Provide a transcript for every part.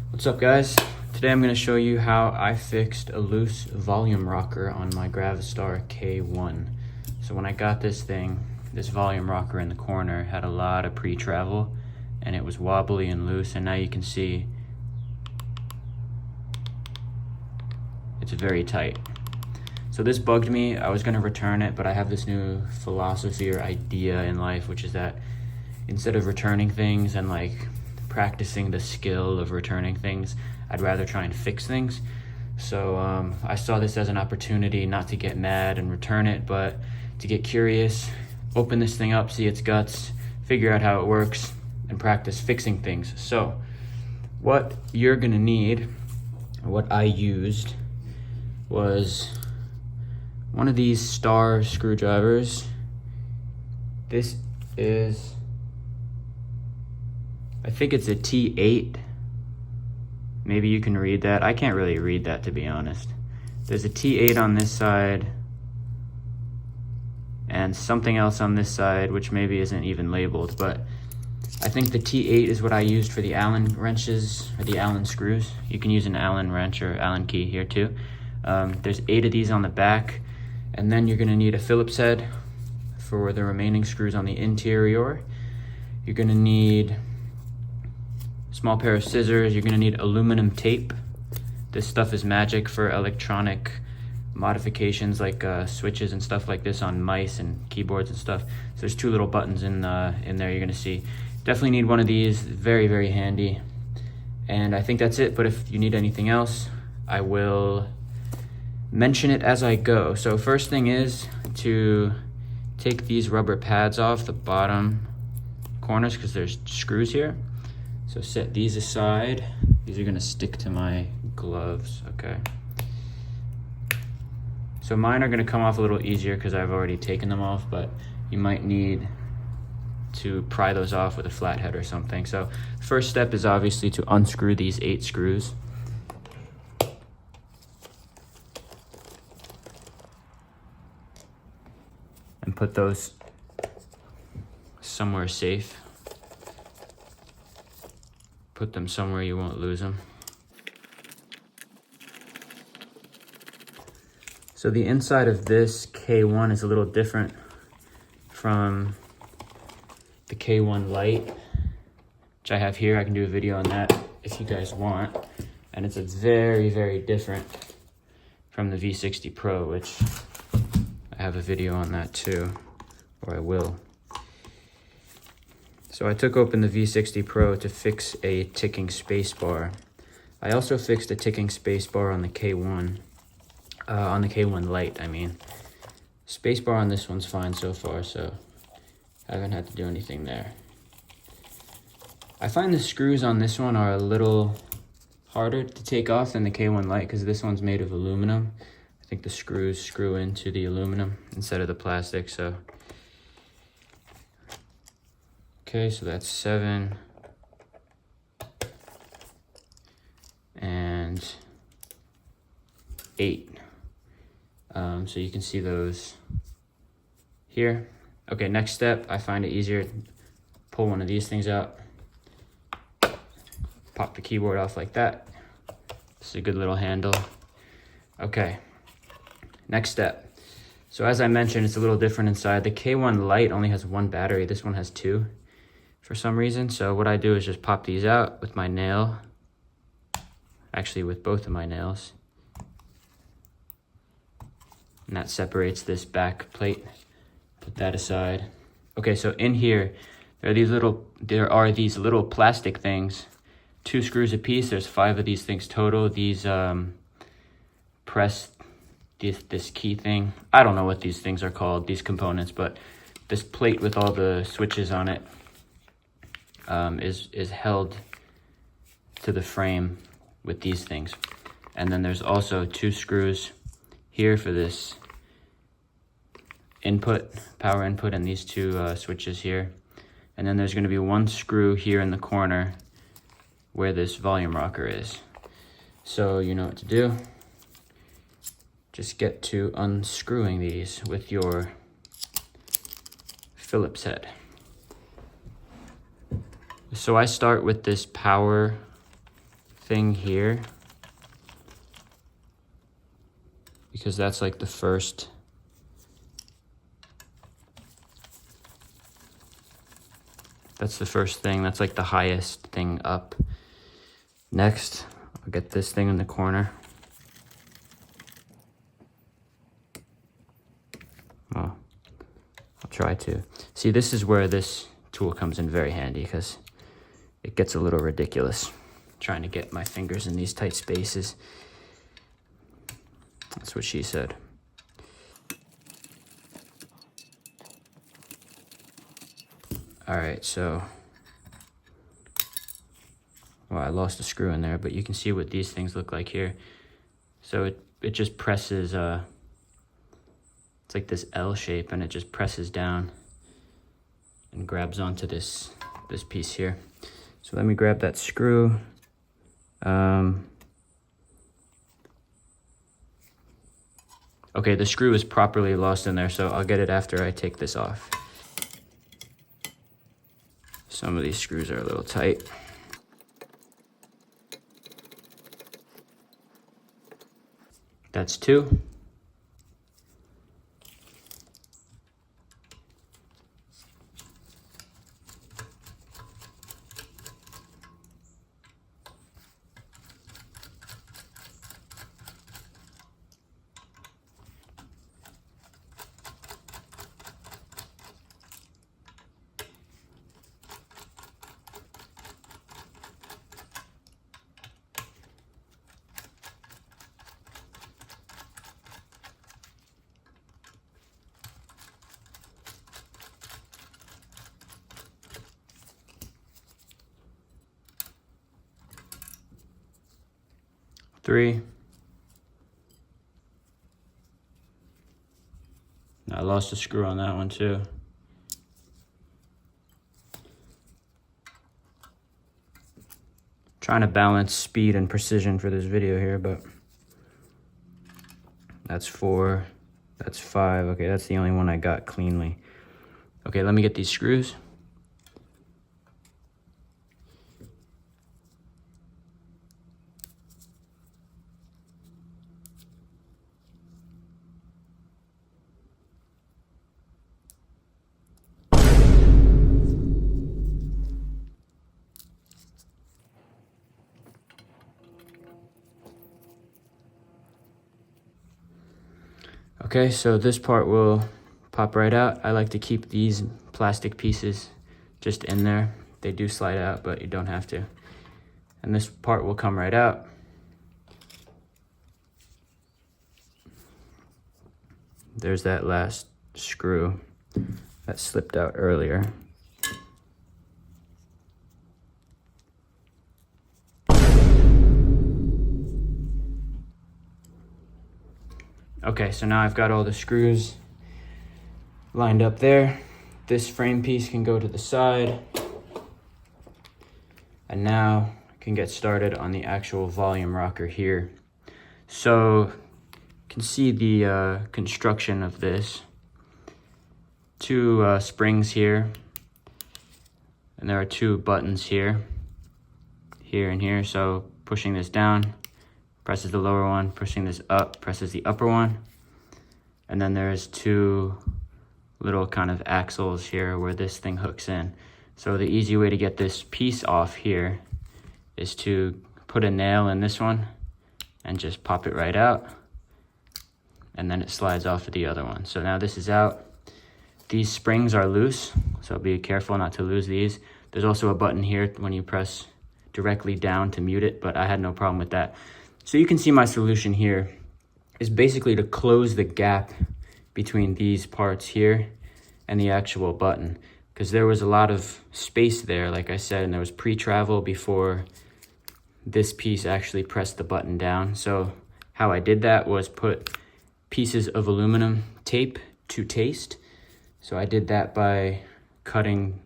What's up, guys? Today I'm going to show you how I fixed a loose volume rocker on my GravaStar K1. So when I got this thing, this volume rocker in the corner had a lot of pre-travel and it was wobbly and loose, and now you can see it's very tight. So this bugged me. I was going to return it, but I have this new philosophy or idea in life, which is that instead of returning things and like practicing the skill of returning things, I'd rather try and fix things. So I saw this as an opportunity not to get mad and return it, but to get curious, open this thing up, see its guts, figure out how it works, and practice fixing things. So what you're gonna need, or what I used, was one of these star screwdrivers. This is, I think it's a T8. Maybe you can read that. I can't really read that, to be honest. There's a T8 on this side and something else on this side, which maybe isn't even labeled, but I think the T8 is what I used for the Allen wrenches, or the Allen screws. You can use an Allen wrench or Allen key here too. There's 8 of these on the back, and then you're gonna need a Phillips head for the remaining screws on the interior. You're gonna need small pair of scissors. You're gonna need aluminum tape. This stuff is magic for electronic modifications like switches and stuff like this on mice and keyboards and stuff. So there's 2 little buttons in there you're gonna see. Definitely need one of these, very, very handy. And I think that's it, but if you need anything else, I will mention it as I go. So first thing is to take these rubber pads off the bottom corners because there's screws here. So set these aside. These are gonna stick to my gloves, okay? So mine are gonna come off a little easier because I've already taken them off, but you might need to pry those off with a flathead or something. So first step is obviously to unscrew these 8 screws. And put those somewhere safe. Put them somewhere you won't lose them. So the inside of this K1 is a little different from the K1 Lite, which I have here. I can do a video on that if you guys want. And it's a very, very different from the V60 Pro, which I have a video on that too, or I will. So I took open the V60 Pro to fix a ticking space bar. I also fixed a ticking space bar on the K1, on the K1 Lite, I mean. Space bar on this one's fine so far, so I haven't had to do anything there. I find the screws on this one are a little harder to take off than the K1 Lite because this one's made of aluminum. I think the screws screw into the aluminum instead of the plastic, so. Okay, so that's 7 and 8. So you can see those here. Okay, next step, I find it easier to pull one of these things out, pop the keyboard off like that. This is a good little handle. Okay, next step. So as I mentioned, it's a little different inside. The K1 Lite only has 1 battery. This one has 2. For some reason. So what I do is just pop these out with my nail, actually with both of my nails, and that separates this back plate. Put that aside. Okay, so in here there are these little plastic things, 2 screws a piece. There's 5 of these things total. These press this key thing. I don't know what these things are called, these components, but this plate with all the switches on it is held to the frame with these things. And then there's also 2 screws here for this input, power input, and these 2 switches here. And then there's going to be 1 screw here in the corner where this volume rocker is. So you know what to do. Just get to unscrewing these with your Phillips head. So I start with this power thing here, because that's like the first. That's the first thing. That's like the highest thing up. Next, I'll get this thing in the corner. Well, I'll try to. See, this is where this tool comes in very handy because it gets a little ridiculous trying to get my fingers in these tight spaces. That's what she said. All right, so, well, I lost a screw in there, but you can see what these things look like here. So it just presses, it's like this L shape, and it just presses down and grabs onto this piece here. So let me grab that screw. Okay, the screw is properly lost in there, so I'll get it after I take this off. Some of these screws are a little tight. That's 2. Three. I lost a screw on that one too. Trying to balance speed and precision for this video here, but that's 4, that's 5. Okay, that's the only one I got cleanly. Okay, let me get these screws. Okay, so this part will pop right out. I like to keep these plastic pieces just in there. They do slide out, but you don't have to. And this part will come right out. There's that last screw that slipped out earlier. Okay, so now I've got all the screws lined up there. This frame piece can go to the side. And now I can get started on the actual volume rocker here. So you can see the construction of this. 2 springs here. And there are 2 buttons here. Here and here. So pushing this down presses the lower one, pushing this up presses the upper one. And then there's 2 little kind of axles here where this thing hooks in. So the easy way to get this piece off here is to put a nail in this one and just pop it right out. And then it slides off of the other one. So now this is out. These springs are loose, so be careful not to lose these. There's also a button here when you press directly down to mute it, but I had no problem with that. So you can see my solution here is basically to close the gap between these parts here and the actual button, because there was a lot of space there, like I said, and there was pre-travel before this piece actually pressed the button down. So how I did that was put pieces of aluminum tape to taste. So I did that by cutting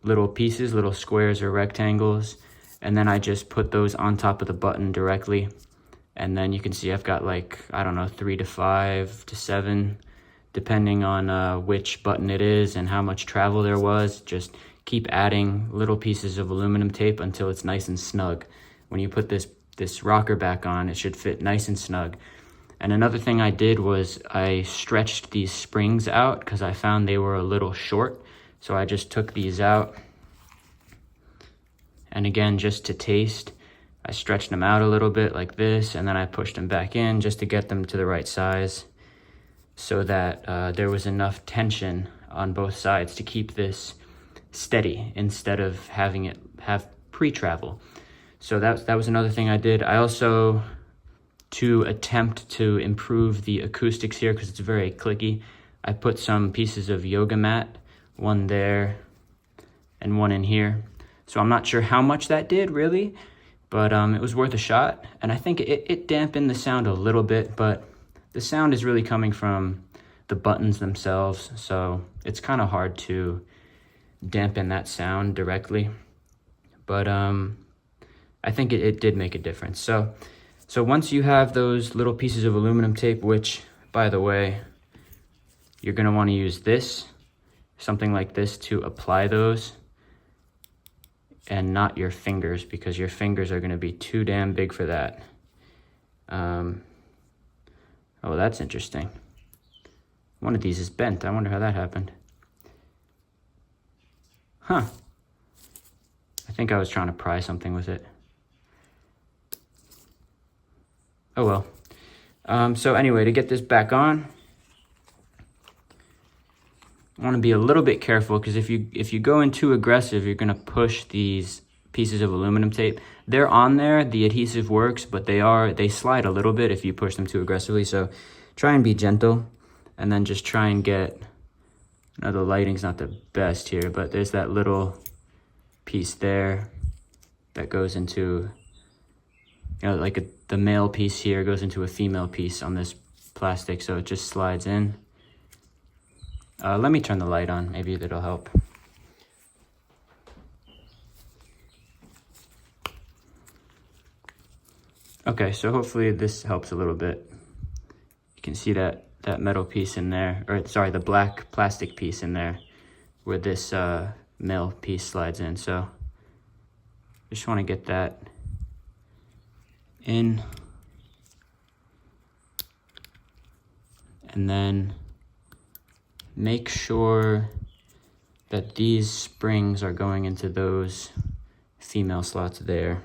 little pieces, little squares or rectangles, and then I just put those on top of the button directly. And then you can see I've got like, I don't know, 3 to 5 to 7, depending on which button it is and how much travel there was. Just keep adding little pieces of aluminum tape until it's nice and snug. When you put this rocker back on, it should fit nice and snug. And another thing I did was I stretched these springs out because I found they were a little short. So I just took these out. And again, just to taste, I stretched them out a little bit like this, and then I pushed them back in just to get them to the right size so that there was enough tension on both sides to keep this steady instead of having it have pre-travel. So that was another thing I did. I also, to attempt to improve the acoustics here, because it's very clicky, I put some pieces of yoga mat, one there and one in here. So I'm not sure how much that did really, but it was worth a shot. And I think it dampened the sound a little bit, but the sound is really coming from the buttons themselves. So it's kind of hard to dampen that sound directly. But I think it did make a difference. So once you have those little pieces of aluminum tape, which, by the way, you're gonna wanna use this, something like this, to apply those, and not your fingers, because your fingers are gonna be too damn big for that. Oh, that's interesting. One of these is bent. I wonder how that happened. Huh. I think I was trying to pry something with it. Oh well. So anyway, to get this back on, I want to be a little bit careful, because if you go in too aggressive, you're going to push these pieces of aluminum tape. They're on there, the adhesive works, but they slide a little bit if you push them too aggressively. So try and be gentle, and then just try and get, the lighting's not the best here, but there's that little piece there that goes into, like the male piece here goes into a female piece on this plastic, so it just slides in. Let me turn the light on, maybe that'll help. Okay, so hopefully this helps a little bit. You can see that metal piece in there, or sorry, the black plastic piece in there where this male piece slides in. So just want to get that in, and then make sure that these springs are going into those female slots there.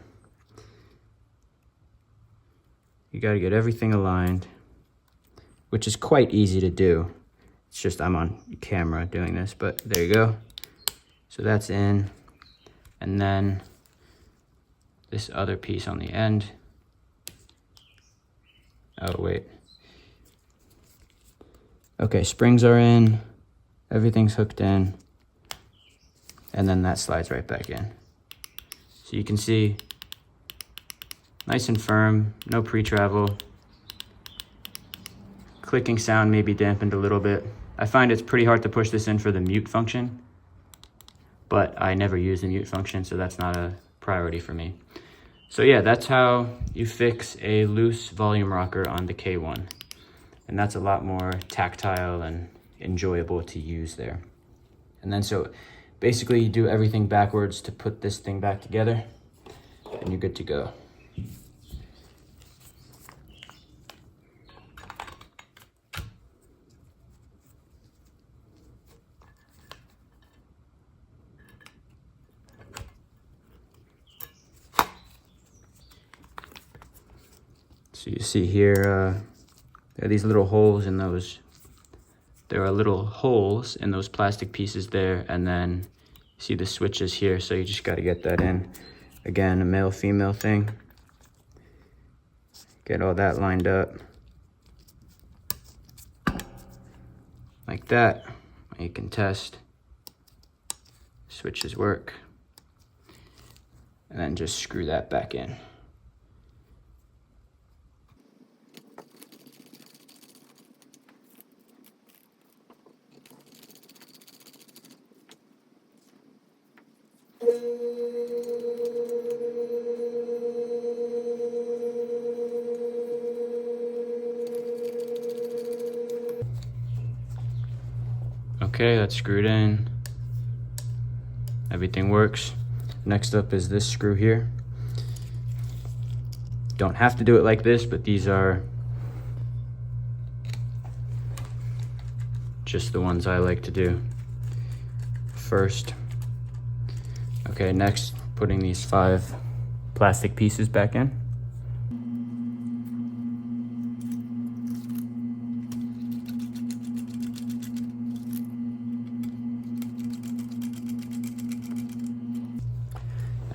You got to get everything aligned, which is quite easy to do. It's just I'm on camera doing this, but there you go. So that's in, and then this other piece on the end. Oh, wait. Okay, springs are in, everything's hooked in, and then that slides right back in. So you can see, nice and firm, no pre-travel. Clicking sound may be dampened a little bit. I find it's pretty hard to push this in for the mute function, but I never use the mute function, so that's not a priority for me. So yeah, that's how you fix a loose volume rocker on the K1. And that's a lot more tactile and enjoyable to use there. And then so basically you do everything backwards to put this thing back together, and you're good to go. So you see here, there are these little holes in those. There are little holes in those plastic pieces there, and then you see the switches here, so you just got to get that in. Again, a male-female thing. Get all that lined up. Like that. You can test. Switches work. And then just screw that back in. Okay, that's screwed in. everything works. Next up is this screw here. Don't have to do it like this, but these are just the ones I like to do first. Okay, next, putting these 5 plastic pieces back in.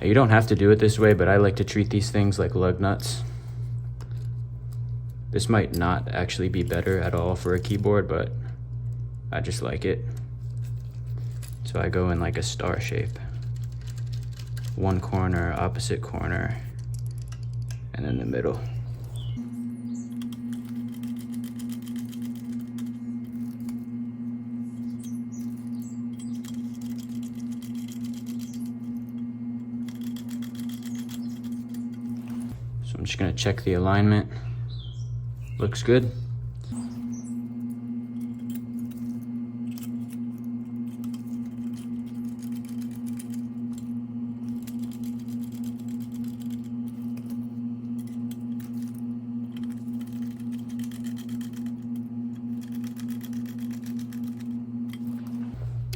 You don't have to do it this way, but I like to treat these things like lug nuts. This might not actually be better at all for a keyboard, but I just like it. So I go in like a star shape. One corner, opposite corner, and in the middle. So I'm just gonna check the alignment. Looks good.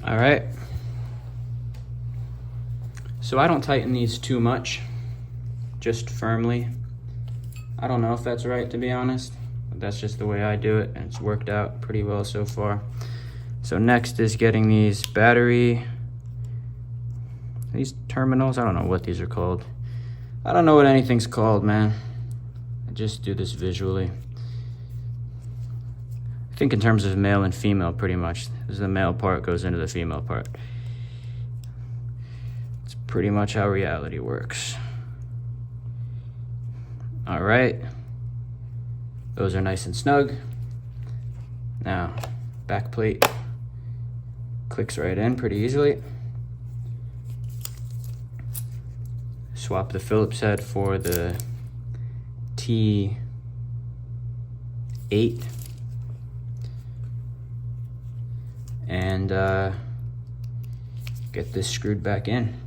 All right. So I don't tighten these too much, just firmly. I don't know if that's right, to be honest, but that's just the way I do it, and it's worked out pretty well so far. So next is getting these terminals, I don't know what these are called. I don't know what anything's called, man. I just do this visually. I think in terms of male and female, pretty much. This is the male part goes into the female part. It's pretty much how reality works. All right, those are nice and snug. Now, back plate clicks right in pretty easily. Swap the Phillips head for the T8. And get this screwed back in.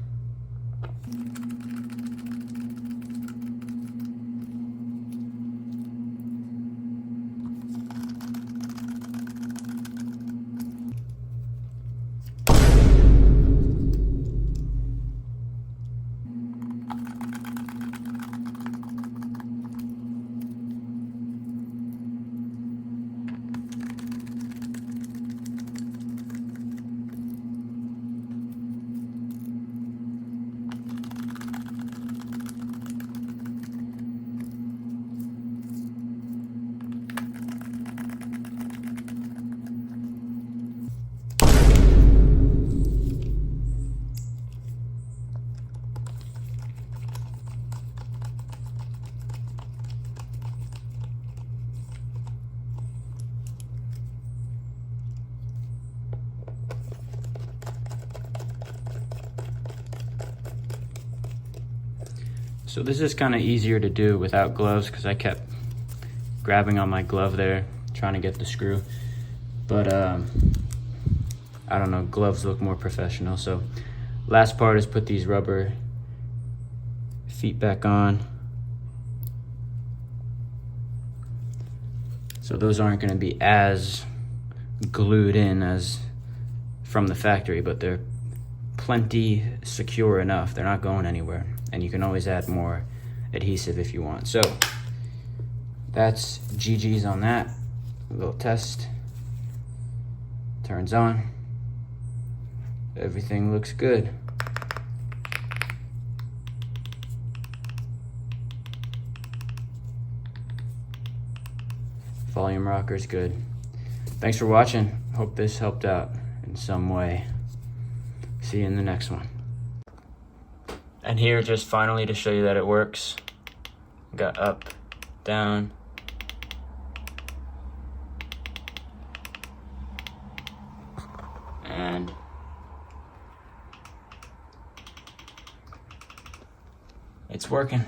So this is kind of easier to do without gloves because I kept grabbing on my glove there, trying to get the screw. But I don't know, gloves look more professional. So last part is put these rubber feet back on. So those aren't going to be as glued in as from the factory, but they're plenty secure enough. They're not going anywhere. And you can always add more adhesive if you want. So that's GG's on that. A little test. Turns on. Everything looks good. Volume rocker's good. Thanks for watching. Hope this helped out in some way. See you in the next one. And here, just finally to show you that it works. Got up, down. And it's working.